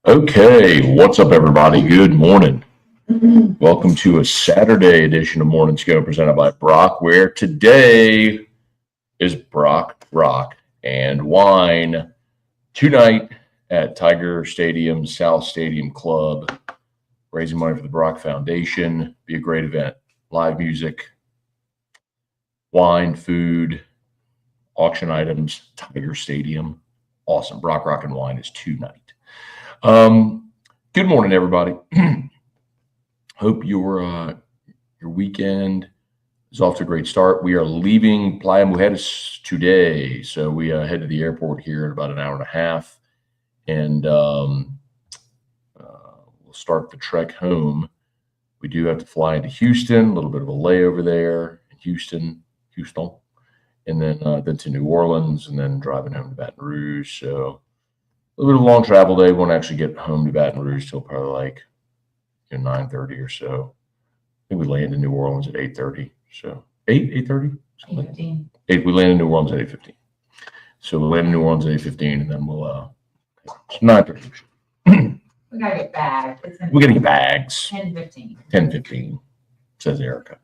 Okay, what's up, everybody? Good morning. Welcome to a Saturday edition of Morning Scone presented by Brock, where today is Brock Rock and Wine tonight at Tiger Stadium, South Stadium Club, raising money for the Brock Foundation. Be a great event. Live music, wine, food, auction items, Tiger Stadium. Awesome. Brock Rock and Wine is tonight. Good morning, everybody. Hope your weekend is off to a great start. We are leaving Playa Mujeres today, so we head to the airport here in about an hour and a half, and we'll start the trek home. We do have to fly into Houston, a little bit of a layover there in Houston, and then to New Orleans, and then driving home to Baton Rouge. So a little bit of a long travel day. Won't actually get home to Baton Rouge till probably like 9:30 or so. I think we land in New Orleans at 8:30. So 8:30? 8:15. 8. We land in New Orleans at 8:15. So we land in New Orleans at 8:15, and then we'll 9:30. We gotta get bags. We gotta get bags. 10:15. 10:15, says Erica.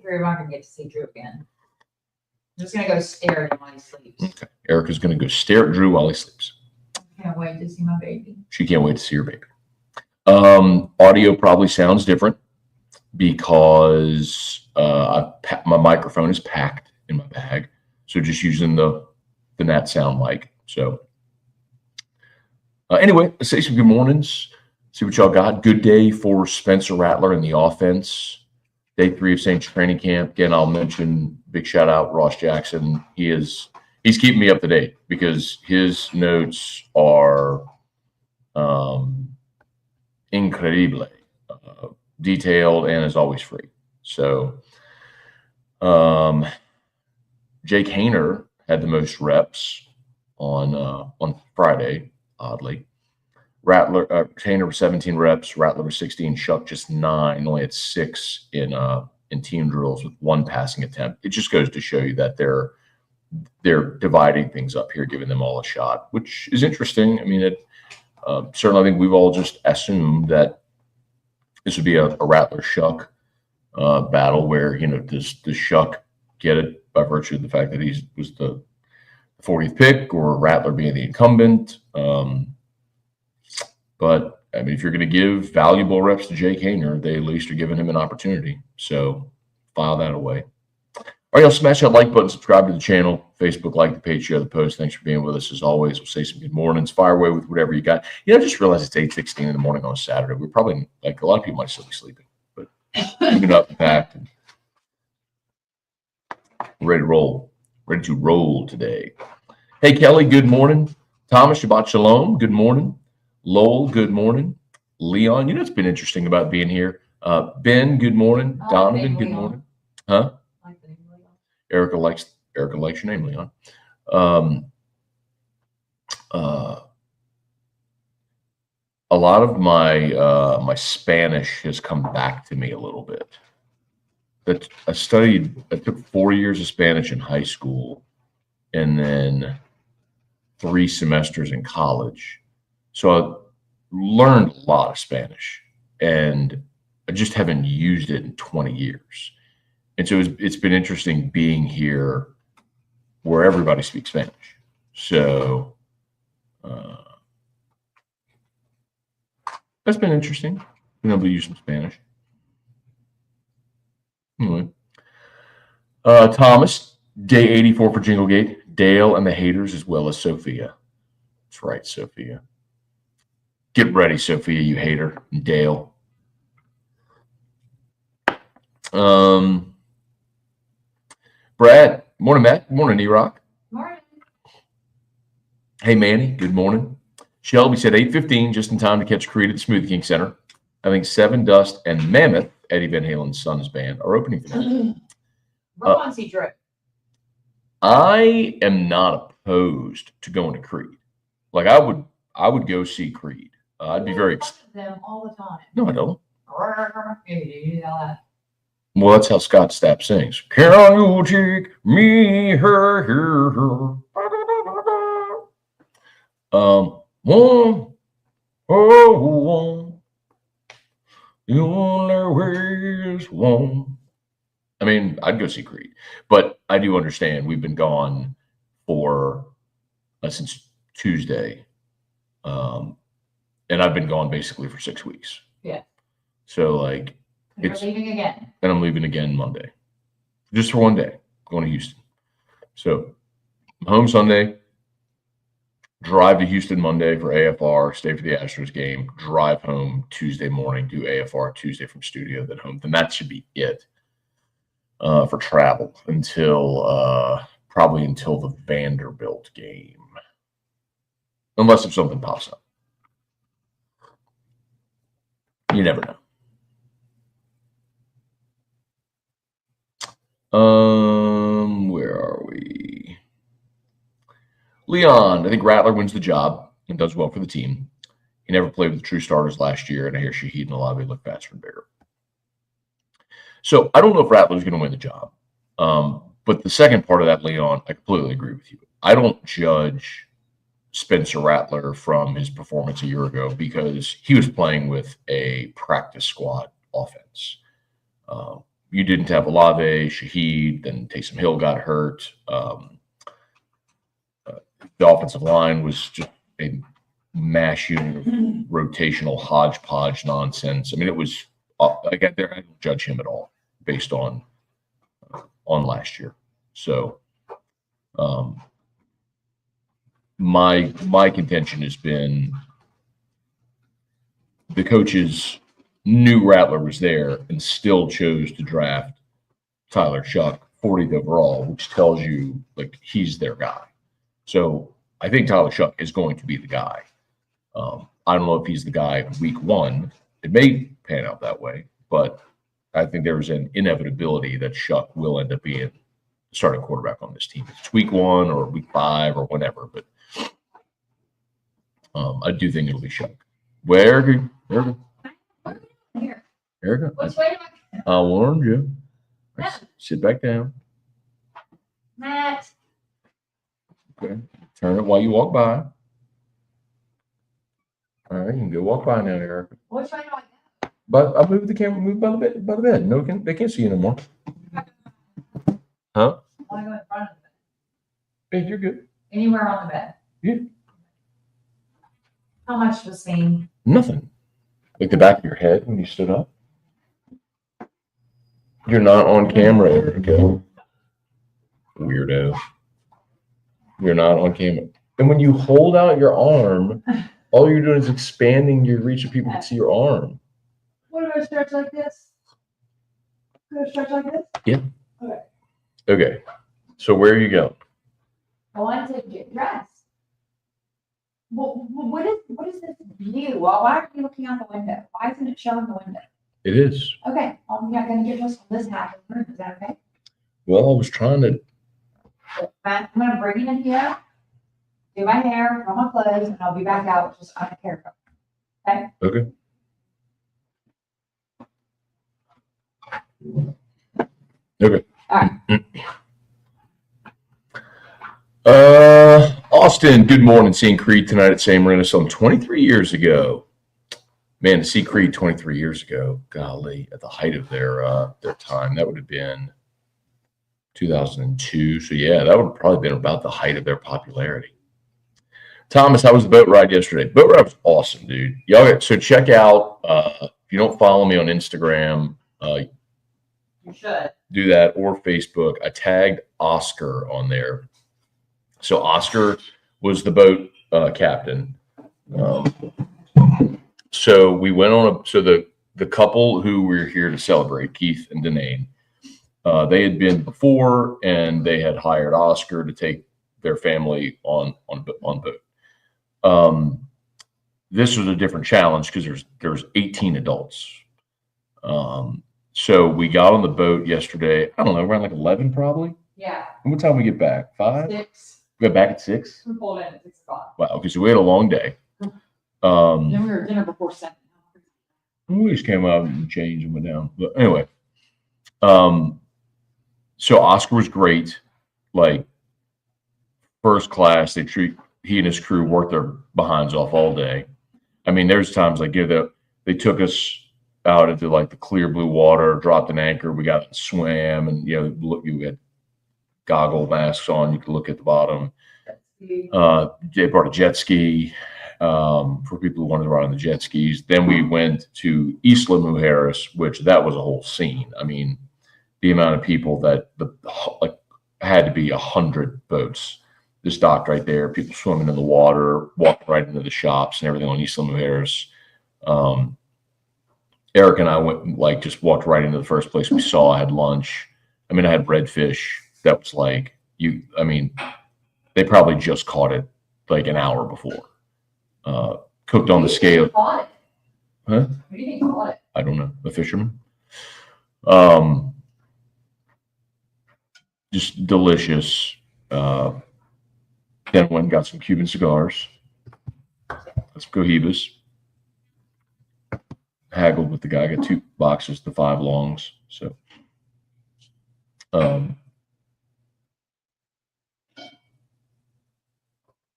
We're not gonna get to see Drew again. I'm just gonna go stare at him while he sleeps. Okay. Erica's gonna go stare at Drew while he sleeps. I can't wait to see my baby. She can't wait to see her baby. Audio probably sounds different because my microphone is packed in my bag, so just using the Nat Sound mic. So anyway, let's say some good mornings. See what y'all got. Good day for Spencer Rattler in the offense. Day 3 of Saints training camp. Again, I'll mention big shout out Ross Jackson. He's keeping me up to date because his notes are incredible, detailed, and as always free. So Jake Hayner had the most reps on Friday, oddly. Hayner was 17 reps, Rattler was 16, Shuck just 9, only had 6 in team drills with 1 passing attempt. It just goes to show you that they're dividing things up here, giving them all a shot, which is interesting. I mean, certainly I think we've all just assumed that this would be a Rattler Shuck battle where, does Shuck get it by virtue of the fact that he was the 40th pick, or Rattler being the incumbent? But I mean, if you're going to give valuable reps to Jake Hayner, they at least are giving him an opportunity. So file that away. All right, y'all, smash that like button, subscribe to the channel, Facebook, like the page, share the post. Thanks for being with us as always. We'll say some good mornings. Fire away with whatever you got. I just realized it's 8:16 in the morning on a Saturday. We're probably, like, a lot of people might still be sleeping, but keeping up and packed and ready to roll today. Hey, Kelly, good morning. Thomas, Shabbat Shalom, good morning. Lowell, good morning. Leon, it's been interesting about being here. Ben, good morning. Donovan, good morning. Huh? Erica likes your name, Leon. A lot of my Spanish has come back to me a little bit. But I took 4 years of Spanish in high school, and then 3 semesters in college. So I learned a lot of Spanish, and I just haven't used it in 20 years. And so it's been interesting being here where everybody speaks Spanish. So that's been interesting, being able to use some Spanish. Anyway, Thomas, day 84 for Jinglegate, Dale and the haters, as well as Sophia. That's right, Sophia. Get ready, Sophia, you hater, and Dale. Brad, morning, Matt. Morning, E-Rock. Morning. Hey, Manny, good morning. Shelby said 8:15, just in time to catch Creed at the Smoothie King Center. I think Seven Dust and Mammoth, Eddie Van Halen's son's band, are opening tonight. We're going to see Drew. I am not opposed to going to Creed. Like, I would go see Creed. I'd be very excited. Them all the time. No, I don't. You do that. Well, that's how Scott Stapp sings. Can you take me her? Oh, the only way is one. I mean, I'd go see Creed, but I do understand we've been gone for since Tuesday, and I've been gone basically for 6 weeks. Yeah. So like, And you're leaving again. and I'm leaving again Monday, just for one day, going to Houston. So I'm home Sunday, drive to Houston Monday for AFR, stay for the Astros game, drive home Tuesday morning, do AFR Tuesday from studio, then home. Then that should be it for travel until probably until the Vanderbilt game, unless if something pops up. You never know. Where are we? Leon, I think Rattler wins the job and does well for the team. He never played with true starters last year, and I hear Shaheed and Olave look faster and bigger. So I don't know if Rattler's going to win the job. But the second part of that, Leon, I completely agree with you. I don't judge Spencer Rattler from his performance a year ago because he was playing with a practice squad offense. You didn't have Olave, Shaheed, then Taysom Hill got hurt. The offensive line was just a mash unit of rotational hodgepodge nonsense. I mean, it was I don't judge him at all based on last year. So my contention has been the coaches knew Rattler was there and still chose to draft Tyler Shuck 40th overall, which tells you like he's their guy. So I think Tyler Shuck is going to be the guy. I don't know if he's the guy week one. It may pan out that way, but I think there's an inevitability that Shuck will end up being the starting quarterback on this team. If it's week one or week 5 or whatever, but I do think it'll be Shuck. Where? Here. Erica, Which way do I warned you. Yeah. Sit back down. Matt. Okay. Turn it while you walk by. All right, you can go walk by now, Erica. Which way do I go? But I moved the camera, moved by the bed. No, they can't see you no more. Huh? I want to go in front of the bed. Hey, you're good. Anywhere on the bed. Yeah. How much was seen? Nothing. Like the back of your head when you stood up. You're not on camera, Erica. Weirdo. You're not on camera. And when you hold out your arm, all you're doing is expanding your reach so people can see your arm. What do I stretch like this? Do I stretch like this? Yeah. Okay. Okay. So where are you going? I want to get dressed. Well, what is this view? Well, why are you looking out the window? Why isn't it showing the window? It is. Okay, I'm not gonna get dressed on this half of the room. Is that okay? Well, I was trying to. I'm gonna bring it in here, do my hair, throw my clothes, and I'll be back out just on a haircut. Okay? Okay. Okay. All right. Austin, good morning. Seeing Creed tonight at San Marino 23 years ago. Man, to see Creed 23 years ago, golly, at the height of their time, that would have been 2002. So yeah, that would have probably been about the height of their popularity. Thomas, how was the boat ride yesterday? Boat ride was awesome, dude. Y'all, so check out. If you don't follow me on Instagram, You should. do that, or Facebook. I tagged Oscar on there. So Oscar was the boat captain. So we went on the couple who were here to celebrate, Keith and Danae, they had been before, and they had hired Oscar to take their family on boat. This was a different challenge because there's 18 adults. So we got on the boat yesterday. I don't know, around like 11 probably. Yeah. And what time we get back? 5? 6. We got back at 6. We pulled in at 6 o'clock. Wow. Okay, so we had a long day. Then we were at dinner before 7. We just came out and changed and went down. But anyway, so Oscar was great, like first class. He and his crew worked their behinds off all day. I mean, there's times like, they took us out into like the clear blue water, dropped an anchor, we got swam, and look, you had goggle masks on, you could look at the bottom. They brought a jet ski for people who wanted to ride on the jet skis. Then we went to Isla Mujeres, which that was a whole scene. I mean, the amount of people that like had to be 100 boats just docked right there. People swimming in the water, walked right into the shops and everything on Isla Mujeres. Eric and I went, like, just walked right into the first place we saw. I had lunch. I mean, I had redfish that was like, I mean, they probably just caught it like an hour before. Cooked on the scale. Caught it? Huh? Who do you think caught it? I don't know. The fisherman. Just delicious. Then went and got some Cuban cigars. Some Cohibas. Haggled with the guy. I got 2 boxes, the 5 longs. So,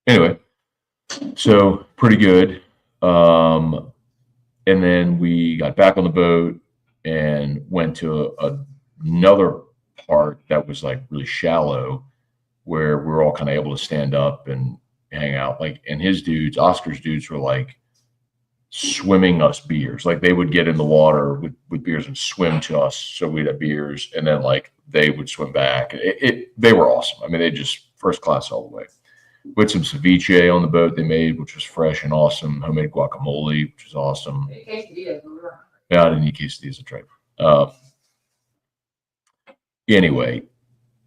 anyway, so pretty good. And then we got back on the boat and went to another part that was like really shallow, where we were all kind of able to stand up and hang out. Like, and Oscar's dudes were like swimming us beers. Like, they would get in the water with beers and swim to us, so we'd have beers, and then like they would swim back. They were awesome. I mean, they just first class all the way. With some ceviche on the boat they made, which was fresh and awesome. Homemade guacamole, which was awesome. Yeah, I didn't eat quesadillas at Traeger. Anyway,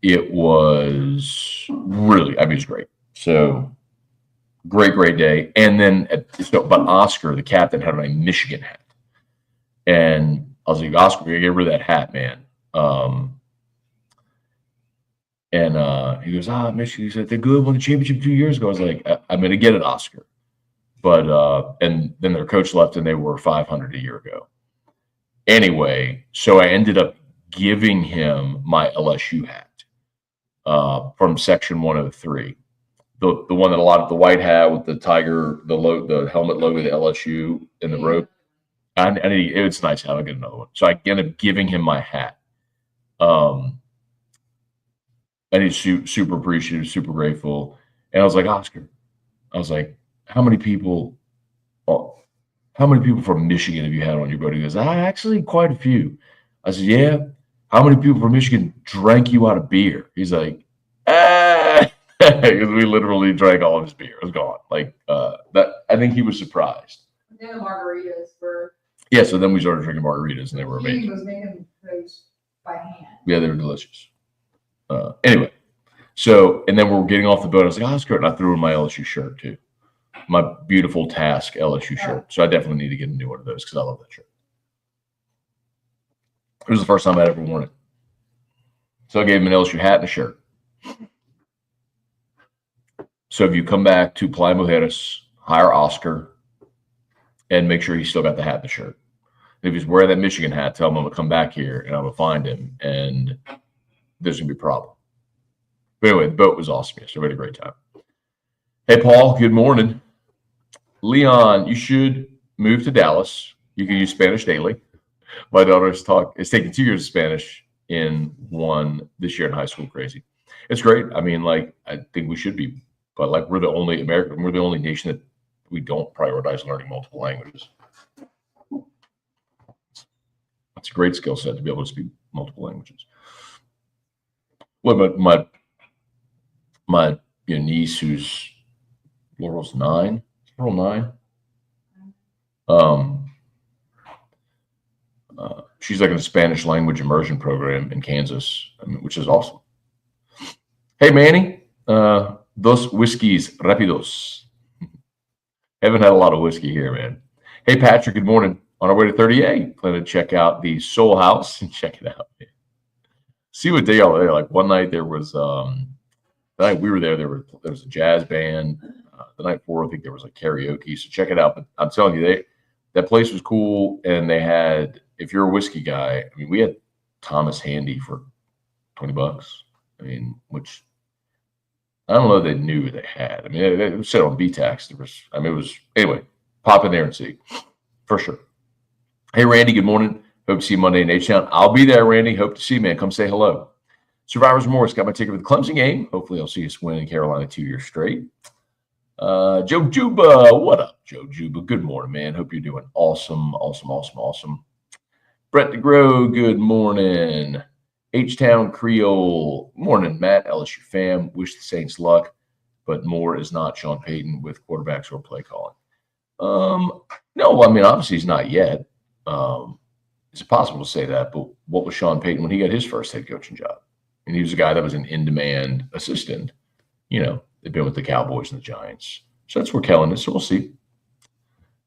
it was really, I mean, it was great. So great day. And then, but Oscar, the captain, had on a Michigan hat. And I was like, Oscar, we gotta get rid of that hat, man. And he goes, Michigan. He said, they're good, won the championship 2 years ago. I was like, I'm going to get it, Oscar. But, and then their coach left and they were 500 a year ago. Anyway, so I ended up giving him my LSU hat from section 103. The one that a lot of the white hat with the tiger, the helmet logo, the LSU and the rope. It's nice. I'll get another one. So I ended up giving him my hat. And he's super appreciative, super grateful. And I was like, Oscar, how many people from Michigan have you had on your boat? He goes, actually quite a few. I said, yeah. How many people from Michigan drank you out of beer? He's like, because we literally drank all of his beer. It was gone. Like, that, I think he was surprised. And then the margaritas were. Yeah, so then we started drinking margaritas and they were amazing. He was making those by hand. Yeah, they were delicious. Anyway, so, and then we're getting off the boat. I was like, Oscar, and I threw in my LSU shirt too. My beautiful Task LSU shirt. So I definitely need to get a new one of those because I love that shirt. It was the first time I'd ever worn it. So I gave him an LSU hat and a shirt. So if you come back to Playa Mujeres, hire Oscar and make sure he's still got the hat and the shirt. If he's wearing that Michigan hat, tell him I'm going to come back here and I'm going to find him and there's going to be a problem. But anyway, the boat was awesome yesterday. We had a great time. Hey, Paul, good morning. Leon, you should move to Dallas. You can use Spanish daily. My daughter's it's taking 2 years of Spanish in one this year in high school. Crazy. It's great. I mean, like, I think we should be, but like, we're the only nation that we don't prioritize learning multiple languages. That's a great skill set to be able to speak multiple languages. Well, but my niece, who's Laurel's 9, she's like in a Spanish language immersion program in Kansas, which is awesome. Hey, Manny, dos whiskeys rapidos. Haven't had a lot of whiskey here, man. Hey, Patrick, good morning. On our way to 38, plan to check out the Soul House and check it out, man. See what day are there. Like, one night there was the night we were there, there was a jazz band. The night before, I think there was like karaoke. So check it out. But I'm telling you, that place was cool, and they had, if you're a whiskey guy, I mean, we had Thomas Handy for $20. I mean, which I don't know if they knew they had. I mean, it was set on B-Tax. It was anyway, pop in there and see, for sure. Hey, Randy, good morning. Hope to see you Monday in H-Town. I'll be there, Randy. Hope to see you, man. Come say hello. Survivors Morris, got my ticket for the Clemson game. Hopefully I'll see us win in Carolina 2 years straight. Joe Juba, what up, Joe Juba? Good morning, man. Hope you're doing awesome. Brett DeGrow, good morning. H-Town Creole, morning, Matt, LSU fam. Wish the Saints luck, but more is not Sean Payton with quarterbacks or play calling. No, I mean, obviously he's not yet. It's possible to say that, but what was Sean Payton when he got his first head coaching job? And he was a guy that was an in-demand assistant. You know, they've been with the Cowboys and the Giants. So that's where Kellen is, so we'll see.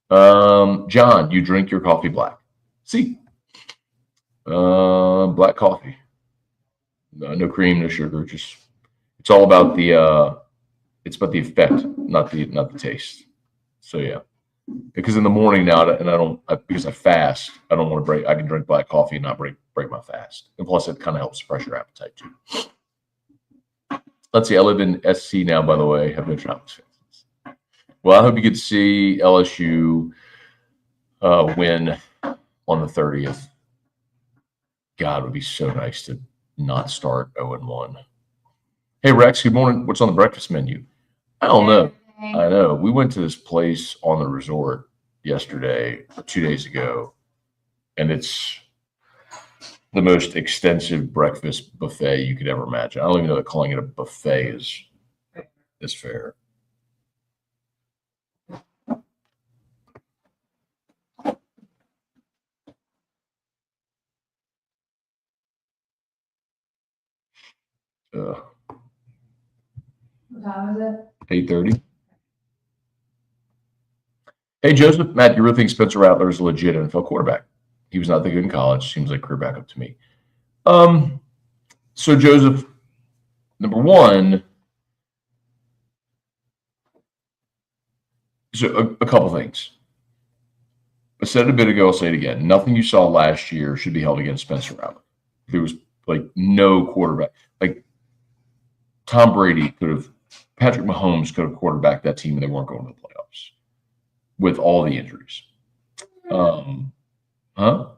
John, you drink your coffee black. See? Black coffee. No cream, no sugar. Just it's all about the it's about the effect, not the taste. So yeah. Because in the morning now, and because I fast, I don't want to break. I can drink black coffee and not break my fast. And plus, it kind of helps suppress your appetite too. Let's see. I live in SC now, by the way. Have no troubles. Well, I hope you get to see LSU win on the 30th. God, it would be so nice to not start 0-1. Hey, Rex. Good morning. What's on the breakfast menu? I don't know. I know. We went to this place on the resort yesterday or 2 days ago, and it's the most extensive breakfast buffet you could ever imagine. I don't even know that calling it a buffet is fair. What time is it? 8:30. Hey, Joseph, Matt, you really think Spencer Rattler is a legit NFL quarterback? He was not that good in college. Seems like career backup to me. So, Joseph, number one, so a couple things. I said it a bit ago, I'll say it again. Nothing you saw last year should be held against Spencer Rattler. There was like no quarterback. Like Tom Brady Patrick Mahomes could have quarterbacked that team and they weren't going to the playoffs with all the injuries. Huh?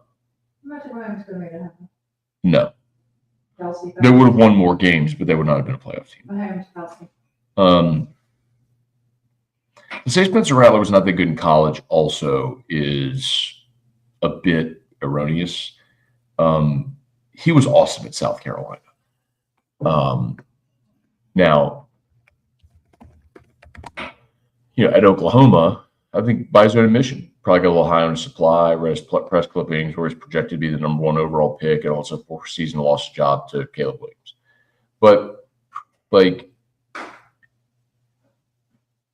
No. They would have won more games, but they would not have been a playoff team. To say Spencer Rattler was not that good in college also is a bit erroneous. He was awesome at South Carolina. Now, at Oklahoma, I think by his own admission, probably got a little high on his supply. Read his press clippings where he's projected to be the number 1 overall pick, and also for season lost his job to Caleb Williams. But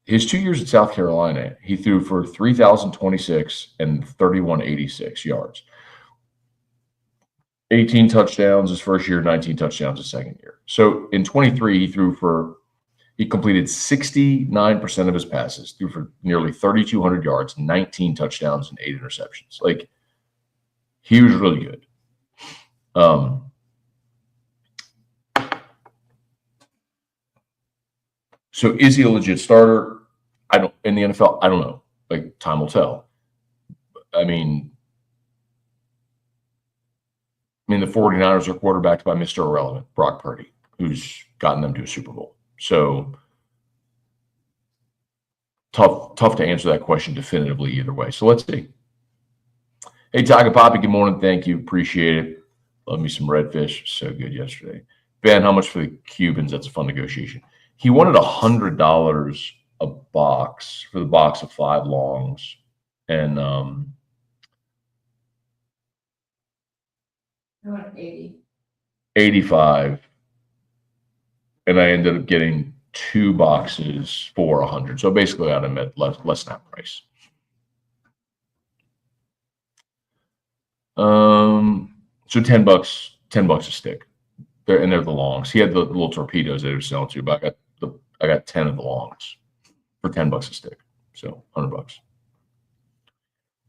his 2 years at South Carolina, he threw for 3,026 and 3,186 yards. 18 touchdowns his first year, 19 touchdowns his second year. So in 23, he completed 69% of his passes, threw for nearly 3,200 yards, 19 touchdowns, and 8 interceptions. He was really good. So is he a legit starter? In the NFL, I don't know. Time will tell. I mean, the 49ers are quarterbacked by Mr. Irrelevant, Brock Purdy, who's gotten them to a Super Bowl. So tough to answer that question definitively either way. So let's see. Hey, Tiger Poppy, good morning. Thank you. Appreciate it. Love me some redfish. So good yesterday. Ben, how much for the Cubans? That's a fun negotiation. He wanted $100 a box for the box of 5 longs. And I want 80. 85. And I ended up getting 2 boxes for 100. So basically I got him at less than that price. So $10 a stick. They're the longs. He had the little torpedoes that he was selling to, but I got 10 of the longs for $10 a stick. So $100.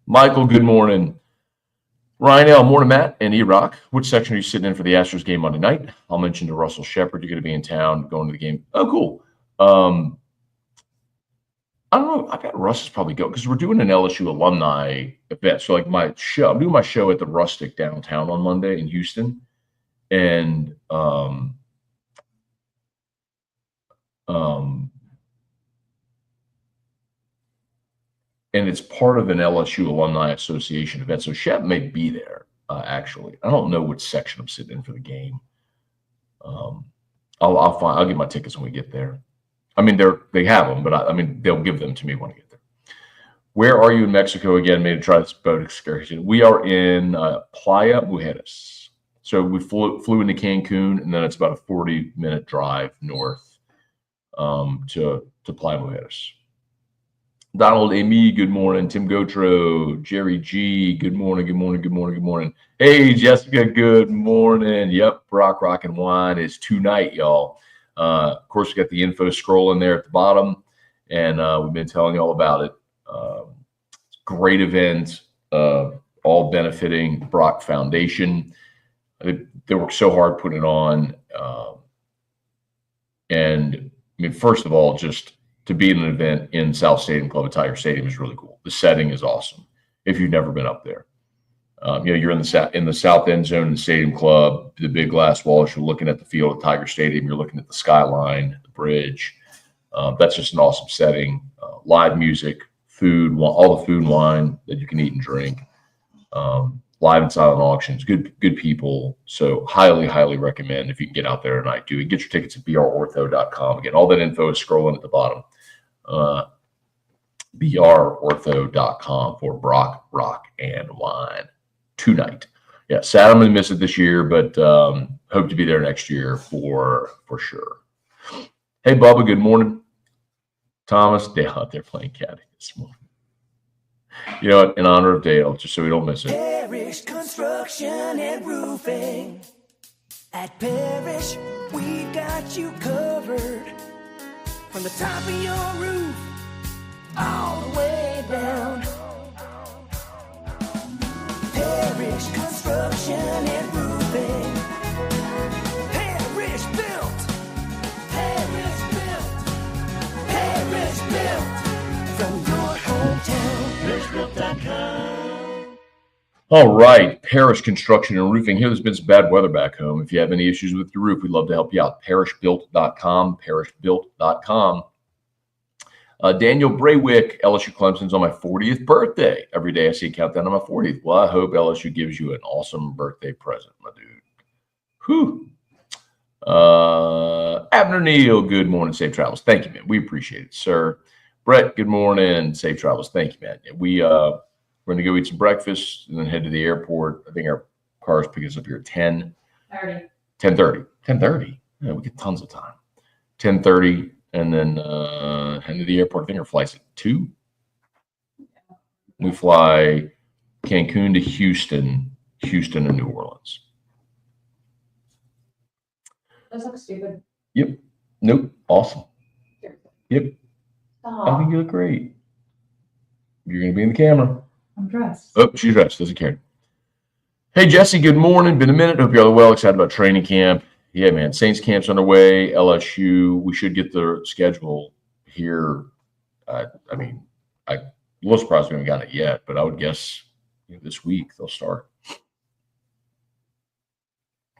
Michael, good morning. Ryan L, morning, Matt and E-Rock. Which section are you sitting in for the Astros game Monday night? I'll mention to Russell Shepard you're going to be in town going to the game. Oh, cool. I don't know. I bet Russ is probably go because we're doing an LSU alumni event. So like my show, I'm doing my show at the Rustic downtown on Monday in Houston, and um, and it's part of an LSU Alumni Association event. So Shep may be there, actually. I don't know which section I'm sitting in for the game. I'll get my tickets when we get there. I mean, they have them, but I mean, they'll give them to me when I get there. Where are you in Mexico again? Maybe to try this boat excursion. We are in Playa Mujeres. So we flew into Cancun, and then it's about a 40-minute drive north to Playa Mujeres. Donald Amy, good morning. Tim Gotro, Jerry G, good morning, good morning, good morning, good morning. Hey, Jessica, good morning. Yep, Brock Rock and Wine is tonight, y'all. Of course, we got the info scrolling there at the bottom, and we've been telling you all about it. Great event, all benefiting Brock Foundation. They worked so hard putting it on. And I mean, first of all, just to be at an event in South Stadium Club at Tiger Stadium is really cool. The setting is awesome. If you've never been up there, you're in the south end zone in the Stadium Club, the big glass walls. You're looking at the field at Tiger Stadium. You're looking at the skyline, the bridge. That's just an awesome setting. Live music, food, all the food and wine that you can eat and drink. Live and silent auctions, good people. So highly recommend if you can get out there tonight. Get your tickets at brortho.com. Again, all that info is scrolling at the bottom. brortho.com for Brock, Rock, and Wine tonight. Yeah, sad I'm going to miss it this year, but hope to be there next year for sure. Hey, Bubba, good morning. Thomas, Dale out there playing caddy this morning. You know what? In honor of Dale, just so we don't miss it. Parish Construction and Roofing. At Parish, we've got you covered. From the top of your roof, all the way down. Parish Construction and Roofing. Parish built. Parish built. Parish built. From your hometown. ParishBuilt.com. All right, Parish Construction and Roofing. Here, there's been some bad weather back home. If you have any issues with your roof, we'd love to help you out. ParishBuilt.com, ParishBuilt.com. Daniel Braywick, LSU Clemson's on my 40th birthday. Every day I see a countdown on my 40th. Well, I hope LSU gives you an awesome birthday present, my dude. Whew. Abner Neal, good morning. Safe travels. Thank you, man. We appreciate it, sir. Brett, good morning. Safe travels. Thank you, man. We're going to go eat some breakfast and then head to the airport. I think our car's picking us up here at 10:30. 10:30. Yeah, we get tons of time. 10:30, and then head to the airport. I think our flight's at 2. We fly Cancun to Houston to New Orleans. Those look stupid. Yep. Nope. Awesome. Yep. Stop. I think you look great. You're going to be in the camera. I'm dressed. Oh, she's dressed. Doesn't care. Hey, Jesse, good morning. Been a minute. Hope you're all well. Excited about training camp. Yeah, man. Saints camp's underway. LSU. We should get the schedule here. I'm a little surprised we haven't gotten it yet, but I would guess this week they'll start.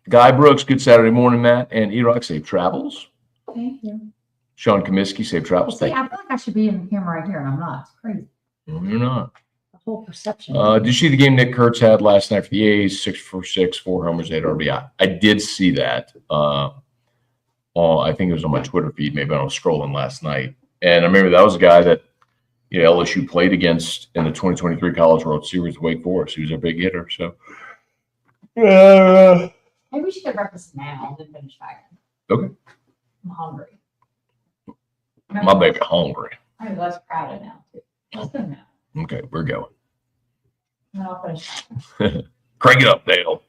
Guy Brooks, good Saturday morning, Matt. And Erock, safe travels. Thank you. Sean Comiskey, safe travels. See, I feel like I should be in the camera right here, and I'm not. It's crazy. No, you're not. The whole perception. Did you see the game Nick Kurtz had last night for the A's? 6 for 6, 4 homers, 8 RBI. I did see that. I think it was on my Twitter feed. Maybe I was scrolling last night. And I remember that was a guy that LSU played against in the 2023 College World Series with Wake Forest. He was a big hitter. So, Maybe we should get breakfast now and then finish back. Okay. I'm hungry. My baby hungry. I'm less crowded now, too. Let's go now. Okay, we're going. And then I'll finish back. Crank it up, Dale.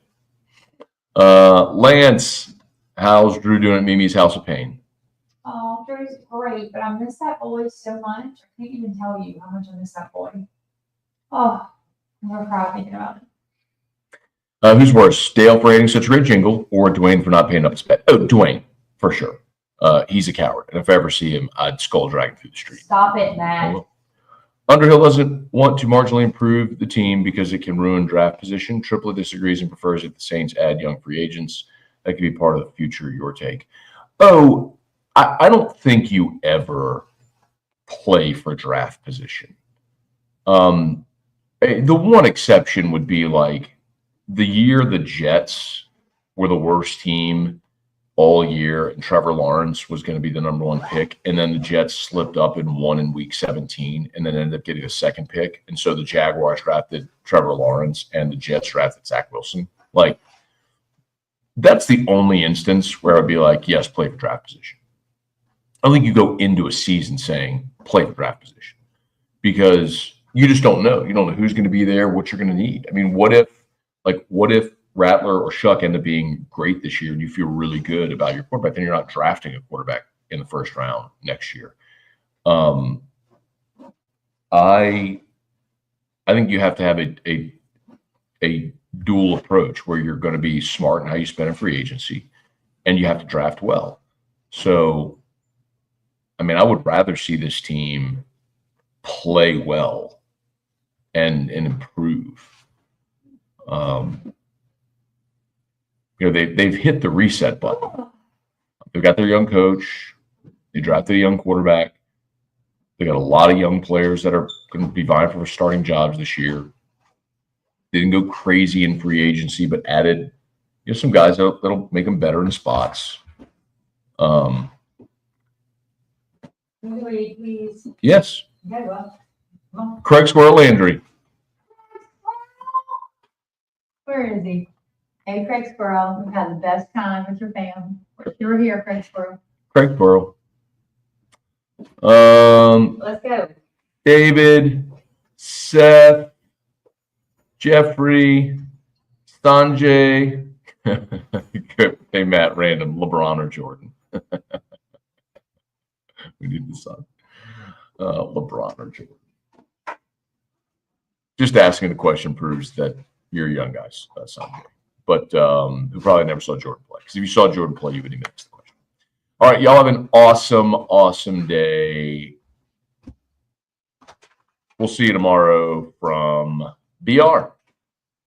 Lance, how's Drew doing at Mimi's House of Pain? Oh, Drew's great, but I miss that boy so much. I can't even tell you how much I miss that boy. Oh, I'm going to cry thinking about it. Who's worse, Dale for hating such a great jingle or Dwayne for not paying up his bet? Oh, Dwayne, for sure. He's a coward. And if I ever see him, I'd skull drag him through the street. Stop it, Matt. Underhill doesn't want to marginally improve the team because it can ruin draft position. Triplet disagrees and prefers that the Saints add young free agents that could be part of the future. Your take? Oh, I don't think you ever play for draft position. The one exception would be like the year the Jets were the worst team all year, and Trevor Lawrence was going to be the number one pick, and then the Jets slipped up and won in week 17, and then ended up getting a second pick, and so the Jaguars drafted Trevor Lawrence, and the Jets drafted Zach Wilson. Like, that's the only instance where I'd be like, yes, play for draft position. I don't think you go into a season saying play for draft position because you just don't know. You don't know who's going to be there, what you're going to need. I mean, what if Rattler or Shuck end up being great this year and you feel really good about your quarterback, then you're not drafting a quarterback in the first round next year. I think you have to have a dual approach where you're going to be smart in how you spend in free agency and you have to draft well. So, I mean, I would rather see this team play well and improve. They've hit the reset button. They've got their young coach. They drafted a young quarterback. They got a lot of young players that are going to be vying for starting jobs this year. They didn't go crazy in free agency, but added some guys that'll make them better in spots. Please. Yes. Okay, well, come on. Craig Squirrel Landry. Where is he? Hey, Craig Squirrel, we've had the best time with your family. You were here, Craig Squirrel. Craig Squirrel. Let's go. David, Seth, Jeffrey, Sanjay. Hey, Matt, random, LeBron or Jordan. We need the son. LeBron or Jordan. Just asking the question proves that you're young guys, Sanjay. But who probably never saw Jordan play. Because if you saw Jordan play, you wouldn't even ask the question. All right, y'all have an awesome, awesome day. We'll see you tomorrow from BR.